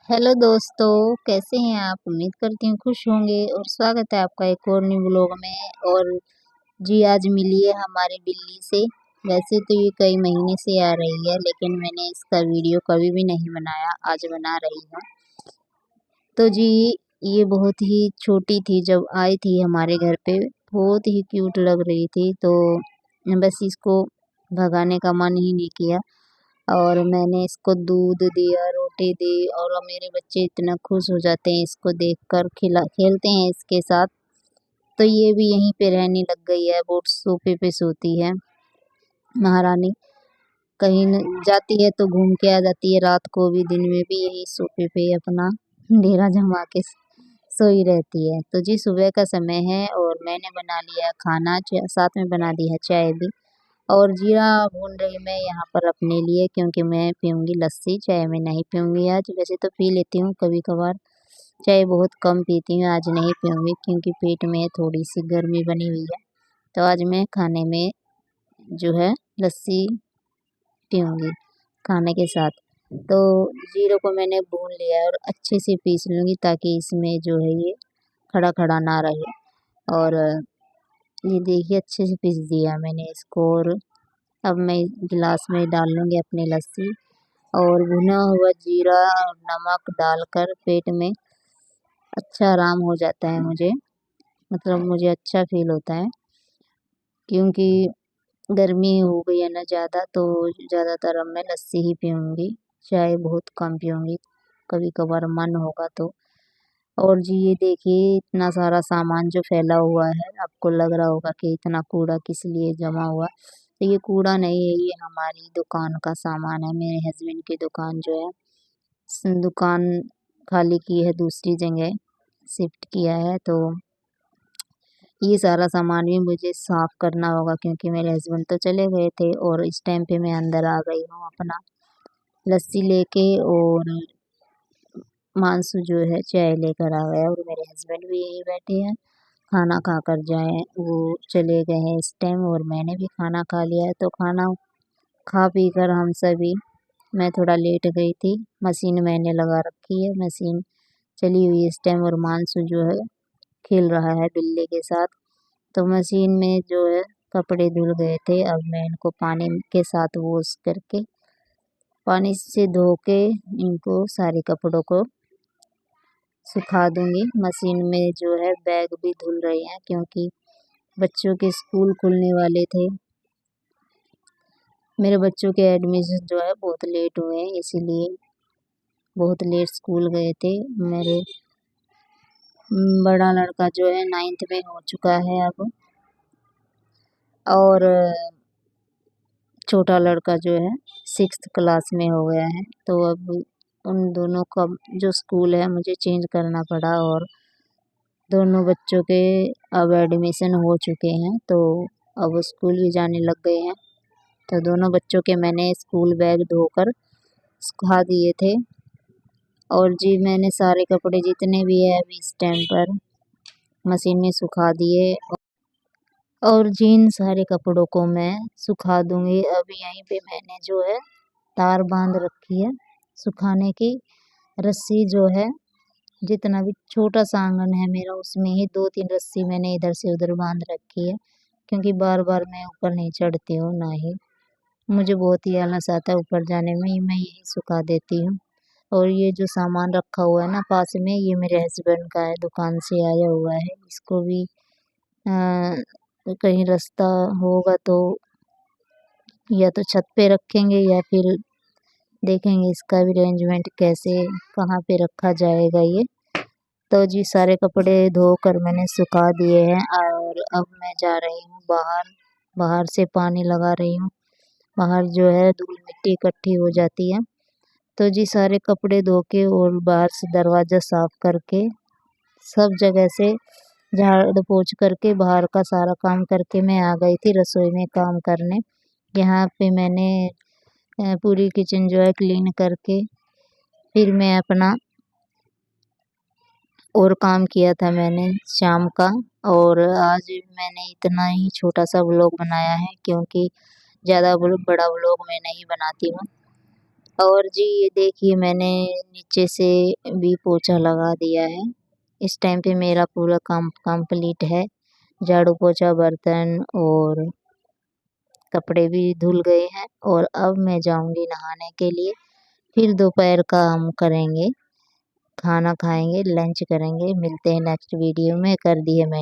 Hello दोस्तों, कैसे हैं आप? उम्मीद करती हूँ खुश होंगे और स्वागत है आपका एक और न्यू व्लॉग में। और जी आज मिली है हमारी बिल्ली से। वैसे तो ये कई महीने से आ रही है, लेकिन मैंने इसका वीडियो कभी भी नहीं बनाया, आज बना रही हूँ। तो जी ये बहुत ही छोटी थी जब आई थी हमारे घर पे, बहुत ही क्यूट लग रही थी। तो बस इसको भगाने का मन ही नहीं किया और मैंने इसको दूध दिया, रोटी दी और अब मेरे बच्चे इतना खुश हो जाते हैं इसको देखकर, खेलते हैं इसके साथ। तो ये भी यहीं पे रहने लग गई है, वो सोफे पे सोती है महारानी। कहीं जाती है तो घूम के आ जाती है, रात को भी दिन में भी यही सोफे पे अपना डेरा जमा के सोई रहती है। तो जी सुबह का समय है और मैंने बना लिया खाना, साथ में बना दी है चाय भी। और जीरा भून रही मैं यहाँ पर अपने लिए, क्योंकि मैं पीऊँगी लस्सी, चाय मैं नहीं पीऊँगी आज। वैसे तो पी लेती हूँ कभी-कभार, चाय बहुत कम पीती हूँ, आज नहीं पीऊँगी क्योंकि पेट में थोड़ी-सी गर्मी बनी हुई है। तो आज मैं खाने में जो है लस्सी पीऊँगी खाने के साथ। तो जीरे को मैंने भून लिया है और अच्छे से पीस लूँगी ताकि इसमें जो है ये खड़ा-खड़ा ना रहे। और ये देखिए अच्छे से पीस दिया मैंने इसको और अब मैं गिलास में डाल लूँगी अपनी लस्सी। और भुना हुआ जीरा और नमक डालकर पेट में अच्छा आराम हो जाता है मुझे, मतलब मुझे अच्छा फ़ील होता है, क्योंकि गर्मी हो गई है ना ज़्यादा, तो ज़्यादातर अब मैं लस्सी ही पीऊँगी, चाय बहुत कम पीऊँगी, कभी-कभार मन होगा तो। और जी ये देखिए इतना सारा सामान जो फैला हुआ है, आपको लग रहा होगा कि इतना कूड़ा किस लिए जमा हुआ। तो ये कूड़ा नहीं है, ये हमारी दुकान का सामान है, मेरे हस्बैंड की दुकान जो है। दुकान खाली की है, दूसरी जगह शिफ्ट किया है, तो ये सारा सामान भी मुझे साफ़ करना होगा क्योंकि मेरे हस्बैंड तो चले गए थे और इस टाइम पे मैं अंदर आ गई हूँ अपना लस्सी लेके। और मानसू जो है चाय लेकर आ गया और मेरे हस्बैंड भी यहीं बैठे हैं, खाना खाकर जाएँ, वो चले गए हैं इस टाइम और मैंने भी खाना खा लिया है। तो खाना खा पी कर हम सभी, मैं थोड़ा लेट गई थी, मशीन मैंने लगा रखी है, मशीन चली हुई है इस टाइम और मानसू जो है खेल रहा है बिल्ली के साथ। तो मशीन में जो है कपड़े धुल गए थे, अब मैं इनको पानी के साथ वॉश करके, पानी से धो के इनको सारे कपड़ों को सुखा दूँगी। मशीन में जो है बैग भी धुल रहे हैं क्योंकि बच्चों के स्कूल खुलने वाले थे। मेरे बच्चों के एडमिशन जो है बहुत लेट हुए हैं, इसीलिए बहुत लेट स्कूल गए थे। मेरे बड़ा लड़का जो है 9th में हो चुका है अब, और छोटा लड़का जो है 6th क्लास में हो गया है। तो अब उन दोनों का जो स्कूल है मुझे चेंज करना पड़ा और दोनों बच्चों के अब एडमिशन हो चुके हैं, तो अब स्कूल भी जाने लग गए हैं। तो दोनों बच्चों के मैंने स्कूल बैग धोकर सुखा दिए थे। और जी मैंने सारे कपड़े जितने भी है अभी इस टाइम पर मशीन में सुखा दिए और जिन सारे कपड़ों को मैं सुखा दूँगी। अब यहीं पे मैंने जो है तार बाँध रखी है सुखाने की, रस्सी जो है जितना भी छोटा-सा आँगन है मेरा उसमें ही 2-3 रस्सी मैंने इधर से उधर बाँध रखी है, क्योंकि बार-बार मैं ऊपर नहीं चढ़ती हूँ, ना ही मुझे बहुत ही आलस आता है ऊपर जाने में, मैं यहीं सुखा देती हूँ। और ये जो सामान रखा हुआ है ना पास में, ये मेरे हस्बैंड का है, दुकान से आया हुआ है, इसको भी कहीं रास्ता होगा तो या तो छत पे रखेंगे या फिर देखेंगे इसका भी अरेंजमेंट कैसे, कहाँ पे रखा जाएगा ये। तो जी सारे कपड़े धोकर मैंने सुखा दिए हैं और अब मैं जा रही हूँ बाहर, बाहर से पानी लगा रही हूँ। बाहर जो है धूल मिट्टी इकट्ठी हो जाती है। तो जी सारे कपड़े धो के और बाहर से दरवाज़ा साफ़ करके, सब जगह से झाड़ पोंछ करके, बाहर का सारा काम करके मैं आ गई थी रसोई में काम करने। यहाँ पे मैंने पूरी किचन जो है क्लीन करके फिर मैं अपना और काम किया था मैंने शाम का। और आज मैंने इतना ही छोटा-सा व्लॉग बनाया है क्योंकि ज़्यादा बड़ा व्लॉग मैं नहीं बनाती हूँ। और जी ये देखिए मैंने नीचे से भी पोछा लगा दिया है। इस टाइम पे मेरा पूरा काम कंप्लीट है। झाड़ू पोछा बर्तन और कपड़े भी धुल गए हैं और अब मैं जाऊंगी नहाने के लिए। फिर दोपहर का हम करेंगे, खाना खाएंगे, लंच करेंगे। मिलते हैं नेक्स्ट वीडियो में। कर दी है मैंने।